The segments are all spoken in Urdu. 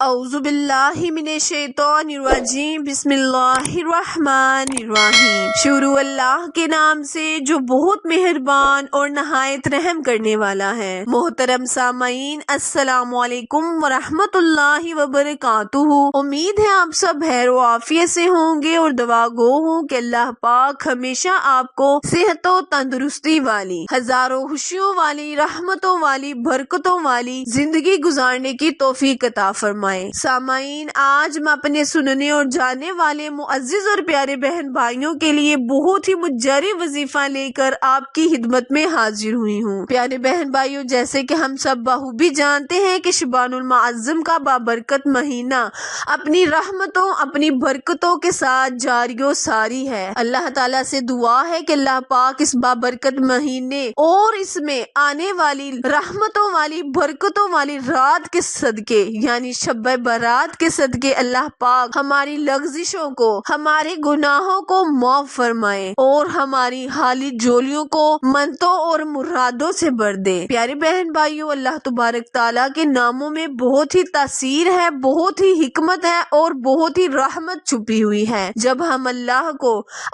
اعوذ باللہ من الشیطان الرجیم بسم اللہ الرحمن الرحیم۔ شروع اللہ کے نام سے جو بہت مہربان اور نہایت رحم کرنے والا ہے۔ محترم سامعین، السلام علیکم ورحمۃ اللہ وبرکاتہ۔ امید ہے آپ سب خیر و عافیت سے ہوں گے اور دعا گو ہوں کہ اللہ پاک ہمیشہ آپ کو صحت و تندرستی والی، ہزاروں خوشیوں والی، رحمتوں والی، برکتوں والی زندگی گزارنے کی توفیق عطا فرمائے۔ سامعین، آج میں اپنے سننے اور جاننے والے معزز اور پیارے بہن بھائیوں کے لیے بہت ہی مجری وظیفہ لے کر آپ کی خدمت میں حاضر ہوئی ہوں۔ پیارے بہن بھائیوں، جیسے کہ ہم سب بخوبی جانتے ہیں کہ شعبان المعظم کا بابرکت مہینہ اپنی رحمتوں، اپنی برکتوں کے ساتھ جاری و ساری ہے۔ اللہ تعالیٰ سے دعا ہے کہ اللہ پاک اس بابرکت مہینے اور اس میں آنے والی رحمتوں والی، برکتوں والی رات کے صدقے، یعنی شب برات کے صدقے، اللہ پاک ہماری لغزشوں کو، ہمارے گناہوں کو معاف فرمائے اور ہماری حالی جولیوں کو منتوں اور مرادوں سے بھر دے۔ پیارے بہن بھائیوں، اللہ تبارک تعالیٰ کے ناموں میں بہت ہی تاثیر ہے، بہت ہی حکمت ہے اور بہت ہی رحمت چھپی ہوئی ہے۔ جب ہم اللہ کو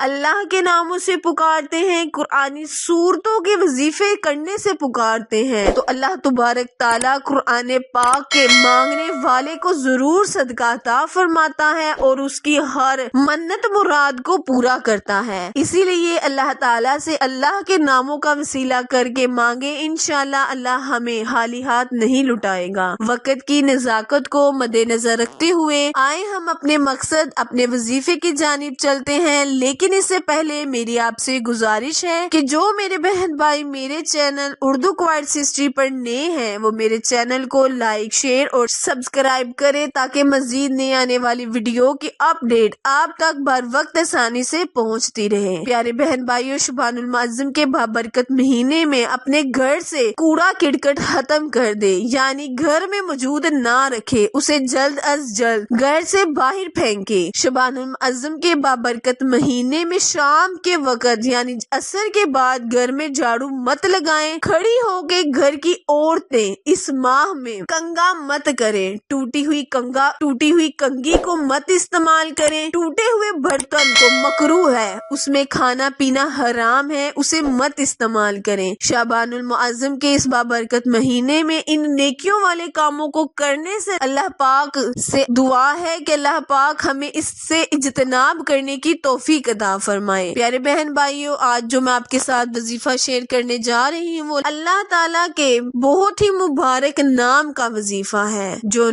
اللہ کے ناموں سے پکارتے ہیں، قرآنی سورتوں کے وظیفے کرنے سے پکارتے ہیں، تو اللہ تبارک تعالیٰ قرآن پاک کے مانگنے والے کو ضرور صدقہ عطا فرماتا ہے اور اس کی ہر منت مراد کو پورا کرتا ہے۔ اسی لیے اللہ تعالیٰ سے اللہ کے ناموں کا وسیلہ کر کے مانگے، انشاءاللہ اللہ ہمیں خالی ہاتھ نہیں لٹائے گا۔ وقت کی نزاکت کو مد نظر رکھتے ہوئے آئے ہم اپنے مقصد، اپنے وظیفے کی جانب چلتے ہیں، لیکن اس سے پہلے میری آپ سے گزارش ہے کہ جو میرے بہن بھائی میرے چینل اردو کوائٹس ہسٹری پر نئے ہیں، وہ میرے چینل کو لائک، شیئر اور سبسکرائب کرے تاکہ مزید نئی آنے والی ویڈیو کی اپ ڈیٹ آپ تک بر وقت آسانی سے پہنچتی رہے۔ پیارے بہن بھائیوں، شعبان المعظم کے بابرکت مہینے میں اپنے گھر سے کوڑا کرکٹ ختم کر دے، یعنی گھر میں موجود نہ رکھے، اسے جلد از جلد گھر سے باہر پھینکے۔ شعبان المعظم کے بابرکت مہینے میں شام کے وقت یعنی عصر کے بعد گھر میں جھاڑو مت لگائیں، کھڑی ہو کے گھر کی عورتیں اس ماہ میں کنگا مت کریں، ٹوٹی ہوئی کنگھی کو مت استعمال کریں، ٹوٹے ہوئے برتن کو مکروہ ہے، اس میں کھانا پینا حرام ہے، اسے مت استعمال کریں۔ شعبان المعظم کے اس بابرکت مہینے میں ان نیکیوں والے کاموں کو کرنے سے اللہ پاک سے دعا ہے کہ اللہ پاک ہمیں اس سے اجتناب کرنے کی توفیق عطا فرمائے۔ پیارے بہن بھائیوں، آج جو میں آپ کے ساتھ وظیفہ شیئر کرنے جا رہی ہوں وہ اللہ تعالیٰ کے بہت ہی مبارک نام کا وظیفہ ہے، جو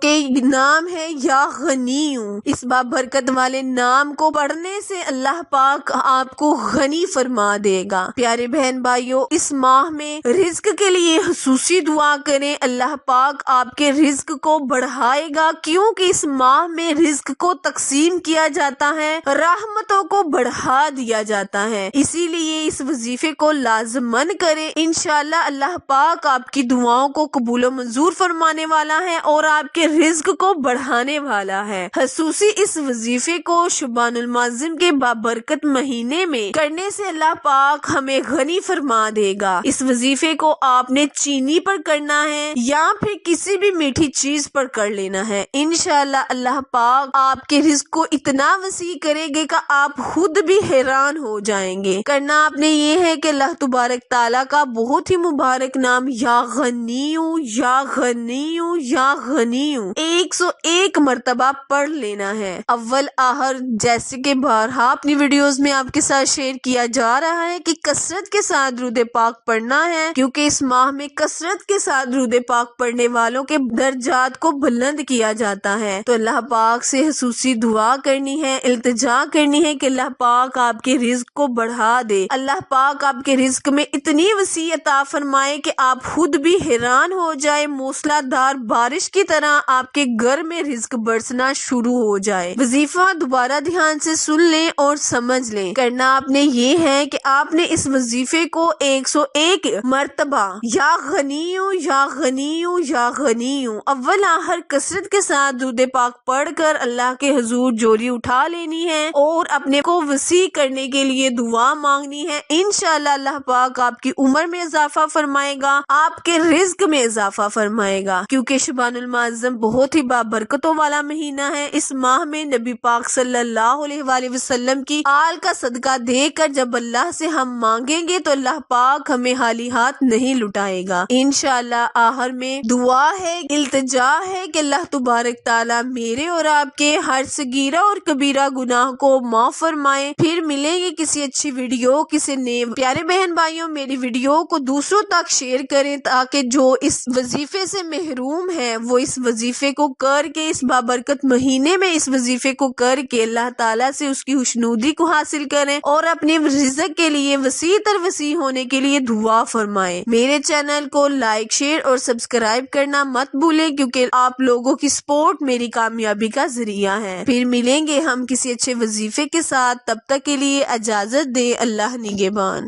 کہ نام ہے یا غنیوں۔ اس بابرکت والے نام کو پڑھنے سے اللہ پاک آپ کو غنی فرما دے گا۔ پیارے بہن بھائیوں، اس ماہ میں رزق کے لیے خصوصی دعا کریں، اللہ پاک آپ کے رزق کو بڑھائے گا، کیونکہ اس ماہ میں رزق کو تقسیم کیا جاتا ہے، رحمتوں کو بڑھا دیا جاتا ہے، اسی لیے اس وظیفے کو لازمن کریں، انشاءاللہ اللہ پاک آپ کی دعاؤں کو قبول و منظور فرمانے والا ہے اور آپ کے رزق کو بڑھانے والا ہے۔ خصوصی اس وظیفے کو شعبان المعظم کے بابرکت مہینے میں کرنے سے اللہ پاک ہمیں غنی فرما دے گا۔ اس وظیفے کو آپ نے چینی پر کرنا ہے یا پھر کسی بھی میٹھی چیز پر کر لینا ہے، انشاءاللہ اللہ پاک آپ کے رزق کو اتنا وسیع کرے گے کہ آپ خود بھی حیران ہو جائیں گے۔ کرنا آپ نے یہ ہے کہ اللہ تبارک تعالیٰ کا بہت ہی مبارک نام یا غنیوں یا غنیوں یا غنیوں 101 مرتبہ پڑھ لینا ہے، اول آخر، جیسے کہ بارہا اپنی ویڈیوز میں آپ کے ساتھ شیئر کیا جا رہا ہے کہ کثرت کے ساتھ درود پاک پڑھنا ہے، کیونکہ اس ماہ میں کثرت کے ساتھ درود پاک پڑھنے والوں کے درجات کو بلند کیا جاتا ہے۔ تو اللہ پاک سے خصوصی دعا کرنی ہے، التجا کرنی ہے کہ اللہ پاک آپ کے رزق کو بڑھا دے، اللہ پاک آپ کے رزق میں اتنی وسیع عطا فرمائے کہ آپ خود بھی حیران ہو جائے، موسلا دھار بارش کی طرح آپ کے گھر میں رزق برسنا شروع ہو جائے۔ وظیفہ دوبارہ دھیان سے سن لیں اور سمجھ لیں۔ کرنا آپ نے یہ ہے کہ آپ نے اس وظیفے کو 101 مرتبہ یا غنیوں یا غنیوں یا غنیوں اول آخر کثرت کے ساتھ درود پاک پڑھ کر اللہ کے حضور جولی اٹھا لینی ہے اور اپنے کو وسیع کرنے کے لیے دعا مانگنی ہے، انشاءاللہ اللہ پاک آپ کی عمر میں اضافہ فرمائے گا، آپ کے رزق میں اضافہ فرمائے گا، کیونکہ شعبان رمضان المعظم بہت ہی بابرکتوں والا مہینہ ہے۔ اس ماہ میں نبی پاک صلی اللہ علیہ وآلہ وسلم کی آل کا صدقہ دے کر جب اللہ سے ہم مانگیں گے تو اللہ پاک ہمیں خالی ہاتھ نہیں لٹائے گا۔ انشاءاللہ آخر میں دعا ہے، التجا ہے کہ اللہ تبارک تعالیٰ میرے اور آپ کے ہر صغیرہ اور کبیرہ گناہ کو معاف فرمائے۔ پھر ملیں گے کسی اچھی ویڈیو کسی نئے۔ پیارے بہن بھائیوں، میری ویڈیو کو دوسروں تک شیئر کریں تاکہ جو اس وظیفے سے محروم ہے وہ اس وظیفے کو کر کے، اس بابرکت مہینے میں اس وظیفے کو کر کے اللہ تعالیٰ سے اس کی خوشنودی کو حاصل کریں اور اپنے رزق کے لیے وسیع تر وسیع ہونے کے لیے دعا فرمائیں۔ میرے چینل کو لائک، شیئر اور سبسکرائب کرنا مت بھولیں کیونکہ آپ لوگوں کی سپورٹ میری کامیابی کا ذریعہ ہے۔ پھر ملیں گے ہم کسی اچھے وظیفے کے ساتھ، تب تک کے لیے اجازت دیں۔ اللہ نگہبان۔